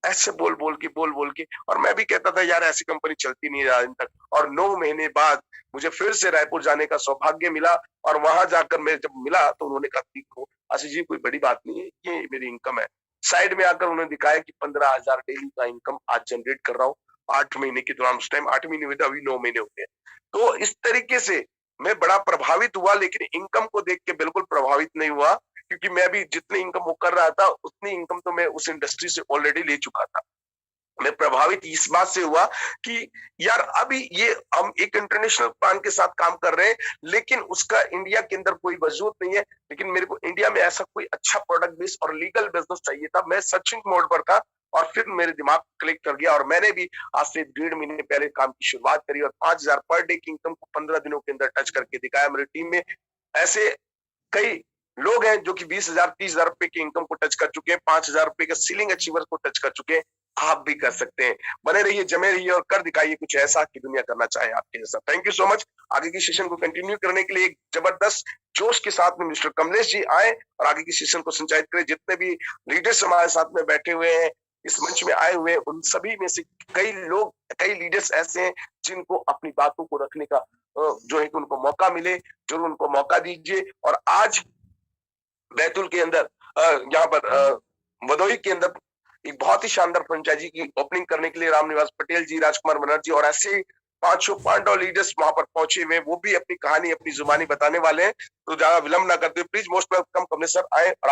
Speaker 1: ऐसे बोल बोल के और मैं भी कहता था यार ऐसी कंपनी चलती नहीं है आज तक। और 9 महीने बाद मुझे फिर से रायपुर जाने का सौभाग्य मिला और वहां जाकर मैं जब मिला तो उन्होंने कहा देखो आशीष जी कोई बड़ी बात नहीं है, ये मेरी इनकम है। साइड में आकर उन्होंने दिखाया कि 15,000 डेली का इनकम आज जनरेट कर रहा हूँ 8 महीने के दौरान। उस टाइम 8 महीने हुए थे, अभी 9 महीने हो गए। तो इस तरीके से मैं बड़ा प्रभावित हुआ, लेकिन इनकम को देख के बिल्कुल प्रभावित नहीं हुआ, क्योंकि मैं भी जितनी इनकम वो कर रहा था उतनी इनकम तो मैं उस इंडस्ट्री से ऑलरेडी ले चुका था। मैं प्रभावित इस बात से हुआ कि यार अभी ये हम एक इंटरनेशनल प्लान के साथ काम कर रहे हैं, लेकिन उसका इंडिया के अंदर कोई वजूद नहीं है। लेकिन मेरे को इंडिया में ऐसा कोई अच्छा प्रोडक्ट बेस और लीगल बिजनेस चाहिए था। मैं सर्चिंग मोड पर था और फिर मेरे दिमाग क्लिक कर गया और मैंने भी आज से 1.5 महीने पहले काम की शुरुआत करी और 5,000 पर डे की इनकम को 15 दिनों के अंदर टच करके दिखाया। मेरी टीम में ऐसे कई लोग हैं जो कि 20,000 30,000 रुपए की इनकम को टच कर चुके हैं, 5,000 रुपए के सीलिंग अचीवर को टच कर चुके हैं। आप भी कर सकते हैं। बने रहिए, जमे रहिए और कर दिखाइए कुछ ऐसा कि दुनिया करना चाहे आपके जैसा। Thank you so much. आगे की सेशन को कंटिन्यू करने के लिए एक जबरदस्त जोश के साथ में मिस्टर कमलेश जी आए और आगे की सेशन को संचालित करें। जितने भी लीडर्स हमारे साथ में बैठे हुए हैं, इस मंच में आए हुए, उन सभी में से कई लोग, कई लीडर्स ऐसे हैं जिनको अपनी बातों को रखने का जो है कि उनको मौका मिले, जरूर उनको मौका दीजिए। और आज बैतूल के अंदर यहाँ पर भदोही के अंदर एक बहुत ही शानदार फ्रेंचाइजी की ओपनिंग करने के लिए रामनिवास पटेल जी, राजकुमार बनर्जी और ऐसे 500 लीडर्स वहां पर पहुंचे हुए, वो भी अपनी कहानी अपनी जुबानी बताने वाले हैं। तो ज्यादा विलंब ना करते हुए please most welcome Kamlesh sir आए।